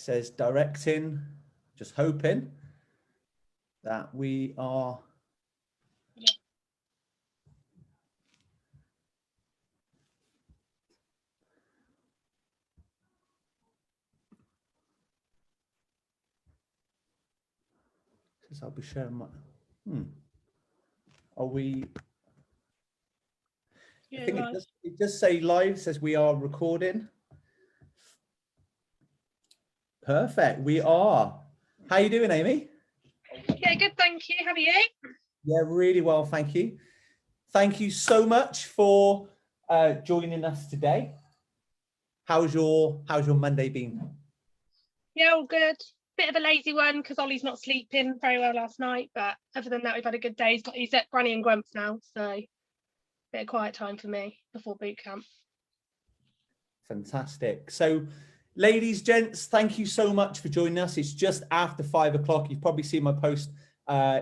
says directing. Just hoping that we are. Says I'll be sharing my. Are we? I think it does say live. Says we are recording. Perfect. We are. How you doing, Amy? Yeah, good. Thank you. How are you? Yeah, really well. Thank you. Thank you so much for joining us today. How's your Monday been? Yeah, all good. Bit of a lazy one because Ollie's not sleeping very well last night, but other than that, we've had a good day. He's at Granny and Grumps now, so bit of quiet time for me before boot camp. Fantastic. So, ladies, gents, thank you so much for joining us. It's just after 5 o'clock. You've probably seen my post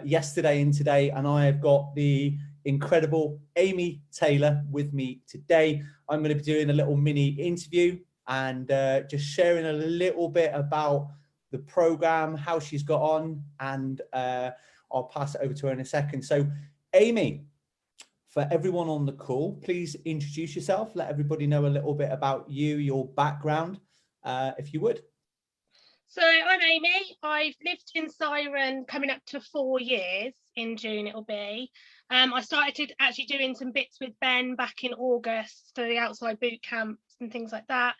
yesterday and today, and I have got the incredible Amy Taylor with me today. I'm going to be doing a little mini interview and just sharing a little bit about the program, how she's got on, and I'll pass it over to her in a second. So, Amy, for everyone on the call, please introduce yourself. Let everybody know a little bit about you, your background, if you would. So I'm Amy. I've lived in Ciren coming up to 4 years. In June it'll be. I started actually doing some bits with Ben back in August for the outside boot camps and things like that.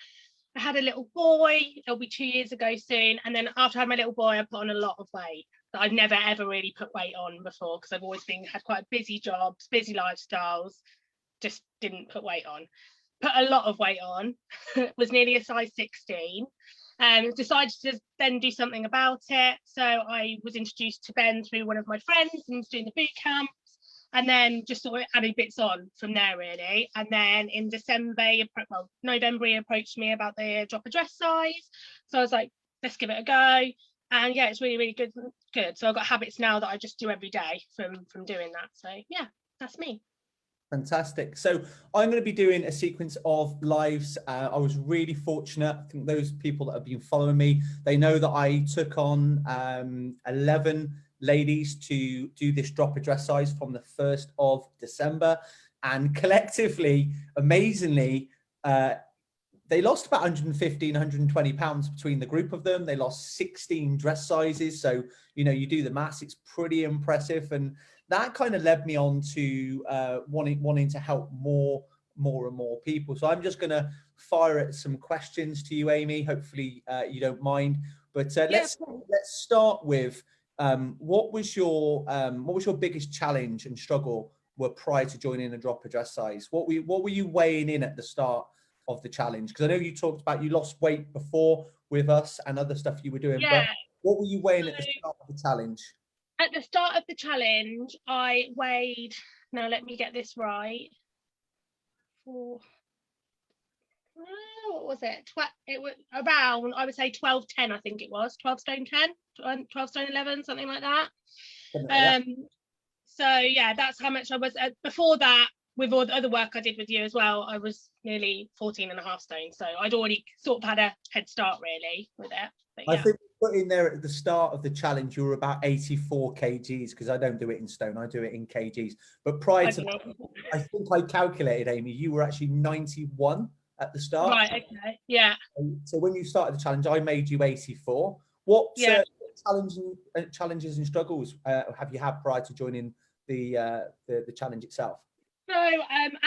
I had a little boy. It'll be 2 years ago soon. And then after I had my little boy, I put on a lot of weight. That I've never ever really put weight on before because I've always had quite busy jobs, busy lifestyles, just didn't put weight on. Put a lot of weight on, was nearly a size 16. Decided to then do something about it. So I was introduced to Ben through one of my friends and was doing the boot camps, and then just sort of adding bits on from there really. And then in November he approached me about the drop a dress size. So I was like, let's give it a go. And yeah, it's really, really good. So I've got habits now that I just do every day from doing that. So yeah, that's me. Fantastic. So I'm going to be doing a sequence of lives. I was really fortunate. I think those people that have been following me, they know that I took on 11 ladies to do this drop a dress size from the 1st of December. And collectively, amazingly, they lost about 115, 120 pounds between the group of them. They lost 16 dress sizes. So, you know, you do the maths, it's pretty impressive. And that kind of led me on to wanting to help more and more people. So I'm just going to fire at some questions to you, Amy. Hopefully you don't mind. But let's start with what was your biggest challenge and struggle were prior to joining a drop a dress size? What were you weighing in at the start of the challenge? Because I know you talked about you lost weight before with us and other stuff you were doing, but what were you weighing at the start of the challenge? At the start of the challenge, I weighed, now let me get this right, what was it? It was around, I would say 12.10, I think it was, 12 stone 10, 12 stone 11, something like that. So yeah, that's how much I was. Before that, with all the other work I did with you as well, I was nearly 14.5 stone. So I'd already sort of had a head start really with it. But, yeah. I think we put in there at the start of the challenge, you were about 84 kgs, because I don't do it in stone, I do it in kgs. But prior to that, I think I calculated, Amy, you were actually 91 at the start. Right, okay, yeah. So when you started the challenge, I made you 84. What challenges and struggles have you had prior to joining the challenge itself? So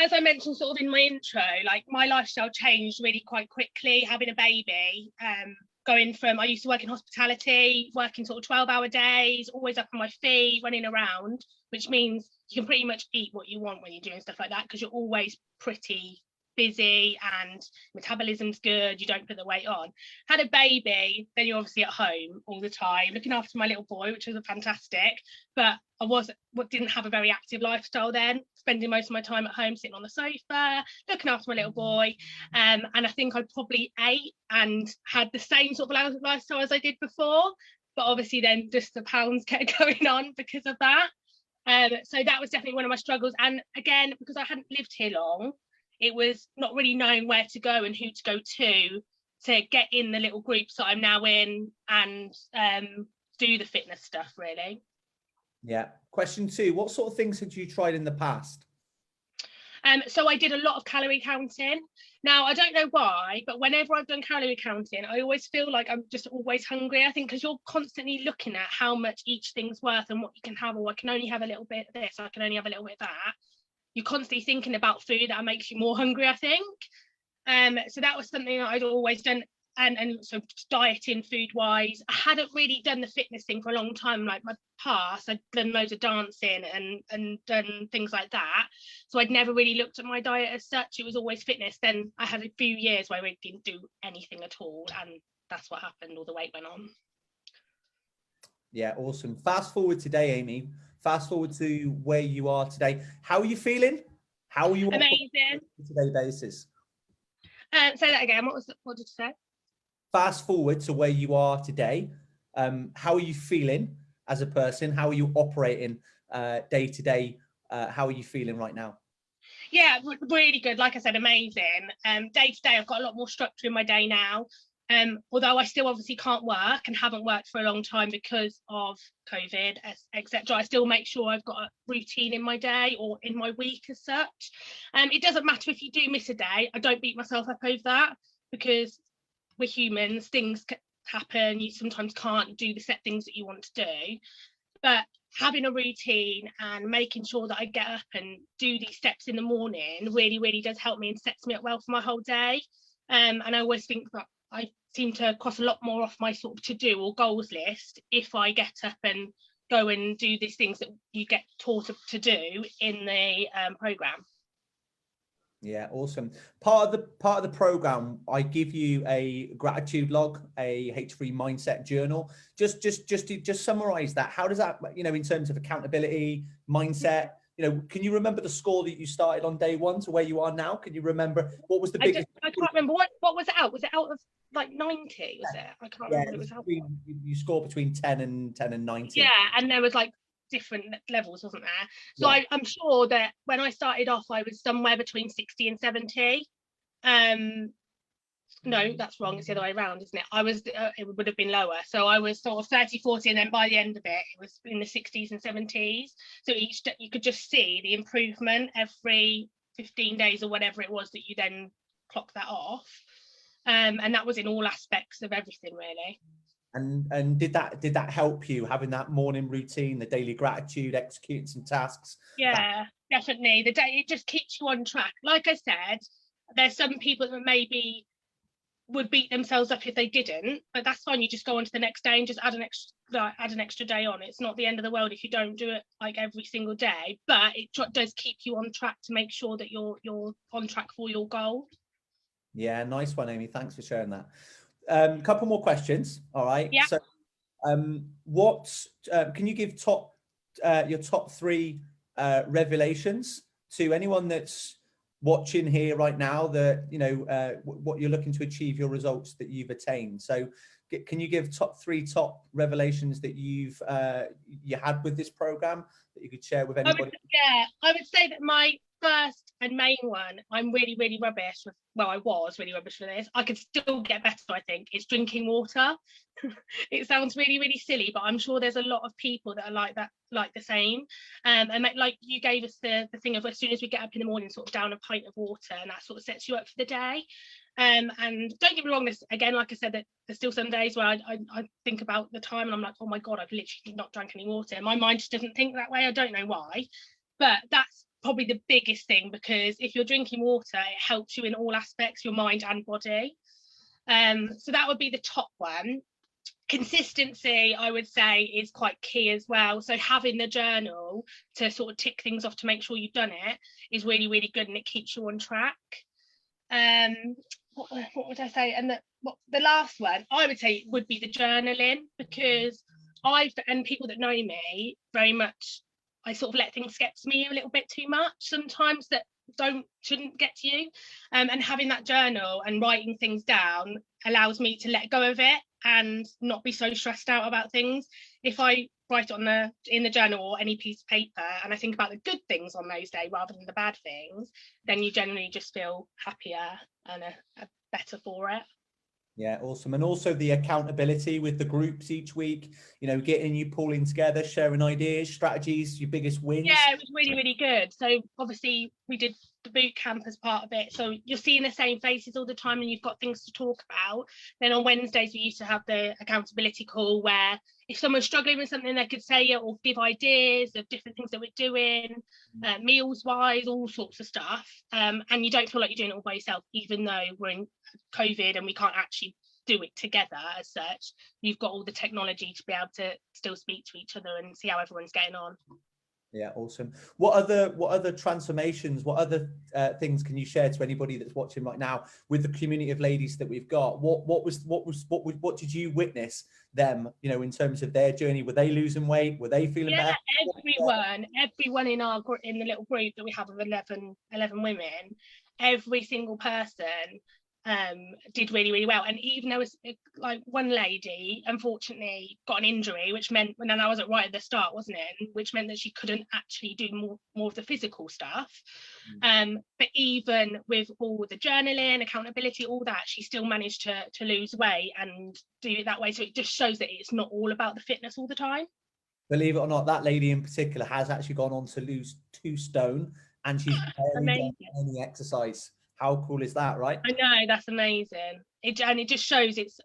as I mentioned sort of in my intro, like my lifestyle changed really quite quickly, having a baby, going from, I used to work in hospitality, working sort of 12-hour days, always up on my feet, running around, which means you can pretty much eat what you want when you're doing stuff like that because you're always pretty busy and metabolism's good, you don't put the weight on. Had a baby, then you're obviously at home all the time looking after my little boy, which was fantastic, but I didn't have a very active lifestyle then, spending most of my time at home sitting on the sofa looking after my little boy, and I think I probably ate and had the same sort of lifestyle as I did before, but obviously then just the pounds kept going on because of that. So that was definitely one of my struggles, and again, because I hadn't lived here long, it was not really knowing where to go and who to go to to get in the little groups that I'm now in and do the fitness stuff, really. Yeah. Question 2, what sort of things had you tried in the past? So I did a lot of calorie counting. Now, I don't know why, but whenever I've done calorie counting, I always feel like I'm just always hungry. I think because you're constantly looking at how much each thing's worth and what you can have, or I can only have a little bit of this, I can only have a little bit of that. You're constantly thinking about food that makes you more hungry, I think. So that was something that I'd always done. And so dieting food wise, I hadn't really done the fitness thing for a long time. Like my past, I'd done loads of dancing and done things like that, so I'd never really looked at my diet as such. It was always fitness. Then I had a few years where I didn't do anything at all, and that's what happened. All the weight went on. Yeah, awesome. Fast forward today, Amy. Fast forward to where you are today. How are you feeling? How are you on Amazing. a today basis? Say that again. What did you say? Fast forward to where you are today. How are you feeling as a person? How are you operating day to day? How are you feeling right now? Yeah, really good. Like I said, amazing. Day to day, I've got a lot more structure in my day now. Although I still obviously can't work and haven't worked for a long time because of COVID, etc. I still make sure I've got a routine in my day or in my week as such. It doesn't matter if you do miss a day. I don't beat myself up over that, because we're humans, things happen. You sometimes can't do the set things that you want to do, but having a routine and making sure that I get up and do these steps in the morning really does help me and sets me up well for my whole day. And I always think that I seem to cross a lot more off my sort of to-do or goals list if I get up and go and do these things that you get taught to do in the program. Yeah, awesome. Part of the program, I give you a gratitude log, a H3 mindset journal. Just to summarize that. How does that, in terms of accountability, mindset, can you remember the score that you started on day one to where you are now? Can you remember what was the biggest? I can't remember what was it out. Was it out of like 90? Was it? I can't remember what it was out. You score between 10 and 90. Yeah, and there was like different levels, wasn't there? So Yeah. I'm sure that when I started off, I was somewhere between 60 and 70. No, that's wrong. It's the other way around, isn't it? I was, it would have been lower. So I was sort of 30, 40, and then by the end of it was in the 60s and 70s. So each you could just see the improvement every 15 days or whatever it was that you then clock that off. And that was in all aspects of everything, really. And did that help you, having that morning routine, the daily gratitude, executing some tasks? Yeah, definitely. The day, it just keeps you on track. Like I said, there's some people that maybe would beat themselves up if they didn't, but that's fine. You just go on to the next day and just add an extra day on. It's not the end of the world if you don't do it like every single day, but it does keep you on track to make sure that you're on track for your goal. Yeah, nice one, Amy. Thanks for sharing that. Couple more questions. All right. Yeah. So, can you give your top 3 revelations to anyone that's watching here right now, that what you're looking to achieve, your results that you've attained? So can you give top 3 revelations that you had with this program that you could share with anybody? I would say that my first and main one, I'm really rubbish with. Well, I was really rubbish for this. I could still get better, I think. It's drinking water. It sounds really silly, but I'm sure there's a lot of people that are like that, like the same. And like you gave us the thing of, as soon as we get up in the morning, sort of down a pint of water, and that sort of sets you up for the day. And don't get me wrong, this again, like I said, that there's still some days where I think about the time and I'm like, oh my god, I've literally not drank any water. And my mind just doesn't think that way. I don't know why, but that's probably the biggest thing, because if you're drinking water, it helps you in all aspects, your mind and body. So that would be the top one. Consistency, I would say, is quite key as well. So having the journal to sort of tick things off to make sure you've done it is really good, and it keeps you on track. What would I say? And the last one I would say would be the journaling, because and people that know me very much, I sort of let things get to me a little bit too much sometimes that shouldn't get to you. And having that journal and writing things down allows me to let go of it and not be so stressed out about things. If I write it in the journal or any piece of paper, and I think about the good things on those days rather than the bad things, then you generally just feel happier and better for it. Yeah, awesome. And also the accountability with the groups each week, you know, getting you pulling together, sharing ideas, strategies, your biggest wins. Yeah, it was really, really good. So obviously we did the boot camp as part of it. So you're seeing the same faces all the time and you've got things to talk about. Then on Wednesdays, we used to have the accountability call where if someone's struggling with something, they could say it or give ideas of different things that we're doing, meals wise, all sorts of stuff. And you don't feel like you're doing it all by yourself, even though we're in COVID and we can't actually do it together as such. You've got all the technology to be able to still speak to each other and see how everyone's getting on. Yeah, awesome. What other transformations, what other things can you share to anybody that's watching right now with the community of ladies that we've got? What did you witness them, you know, in terms of their journey? Were they losing weight? Were they feeling better? Everyone in the little group that we have of 11 women, every single person did really, really well. And even there was like one lady unfortunately got an injury, which meant, and I wasn't right at the start, wasn't it, which meant that she couldn't actually do more of the physical stuff. But even with all the journaling, accountability, all that, she still managed to lose weight and do it that way. So it just shows that it's not all about the fitness all the time. Believe it or not, that lady in particular has actually gone on to lose 2 stone, and she's barely done any exercise. How cool is that, right? I know, that's amazing. It just shows it's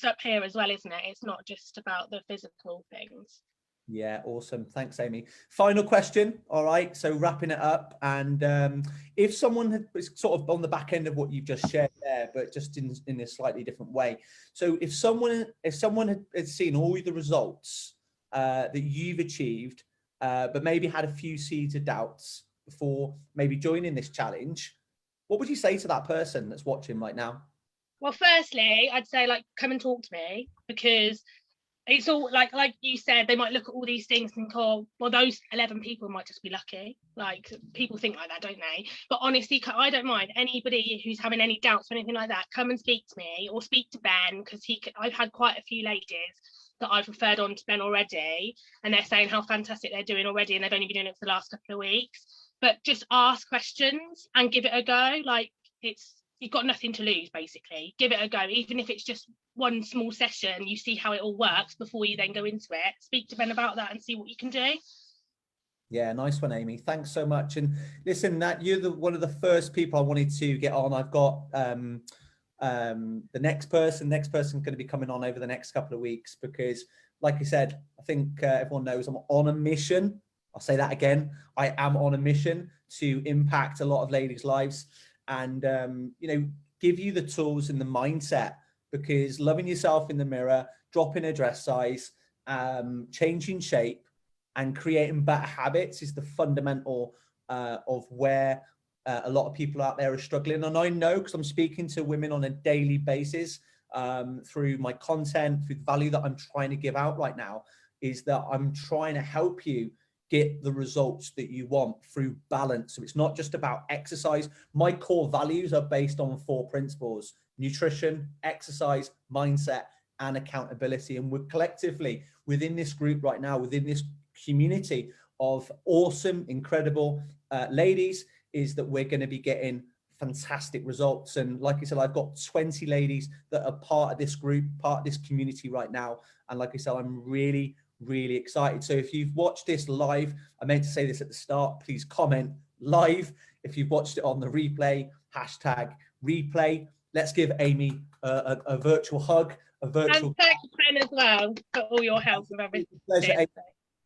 up here as well, isn't it? It's not just about the physical things. Yeah, awesome. Thanks, Amy. Final question. All right, so wrapping it up, and if someone was sort of on the back end of what you've just shared there, but just in a slightly different way. So if someone had seen all the results that you've achieved, but maybe had a few seeds of doubts before maybe joining this challenge, what would you say to that person that's watching right now? Well, firstly, I'd say, like, come and talk to me, because it's all like you said, they might look at all these things and think, oh, well, those 11 people might just be lucky. Like, people think like that, don't they? But honestly, I don't mind anybody who's having any doubts or anything like that. Come and speak to me, or speak to Ben, because I've had quite a few ladies that I've referred on to Ben already, and they're saying how fantastic they're doing already, and they've only been doing it for the last couple of weeks. But just ask questions and give it a go. Like, you've got nothing to lose, basically. Give it a go, even if it's just one small session. You see how it all works before you then go into it. Speak to Ben about that and see what you can do. Yeah, nice one, Amy. Thanks so much. And listen, that you're one of the first people I wanted to get on. I've got the next person going to be coming on over the next couple of weeks, because like I said, I think everyone knows I'm on a mission. I'll say that again. I am on a mission to impact a lot of ladies' lives, and you know, give you the tools and the mindset, because loving yourself in the mirror, dropping a dress size, changing shape, and creating better habits is the fundamental of where a lot of people out there are struggling. And I know, because I'm speaking to women on a daily basis through my content, through the value that I'm trying to give out right now, is that I'm trying to help you get the results that you want through balance. So it's not just about exercise. My core values are based on 4 principles: nutrition, exercise, mindset, and accountability. And we're collectively within this group right now, within this community of awesome, incredible ladies, is that we're going to be getting fantastic results. And like I said, I've got 20 ladies that are part of this group, part of this community right now. And like I said, I'm really excited. So if you've watched this live, I meant to say this at the start, please comment live. If you've watched it on the replay, hashtag replay. Let's give Amy a virtual hug, a virtual. And thank you, Ben, as well, for all your help with everything. Pleasure, Amy.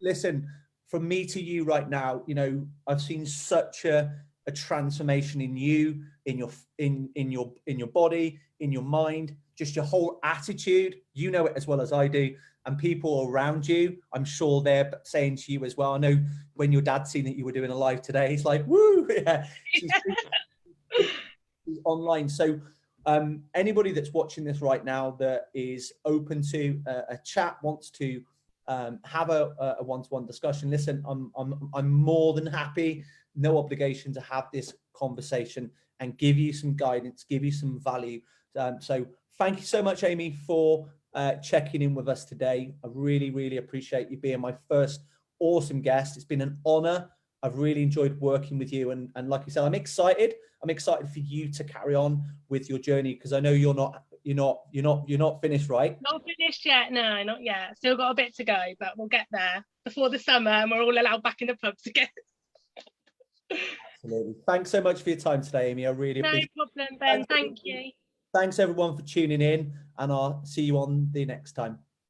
Listen, from me to you right now, you know, I've seen such a transformation in you, in your body, in your mind, just your whole attitude. You know it as well as I do. And people around you, I'm sure they're saying to you as well. I know when your dad's seen that you were doing a live today, he's like, woo, yeah. She's online. So anybody that's watching this right now that is open to a chat, wants to have a one-to-one discussion, listen, I'm more than happy, no obligation, to have this conversation and give you some guidance, give you some value. So thank you so much, Amy, for checking in with us today. I really appreciate you being my first awesome guest. It's been an honor. I've really enjoyed working with you, and like I said, I'm excited for you to carry on with your journey, because I know you're not you're not finished, right? Not finished yet. No, not yet. Still got a bit to go, but we'll get there before the summer and we're all allowed back in the pubs again. Absolutely. Thanks so much for your time today, Amy. I really No appreciate problem, Ben. Thank you. Thanks everyone for tuning in, and I'll see you on the next time.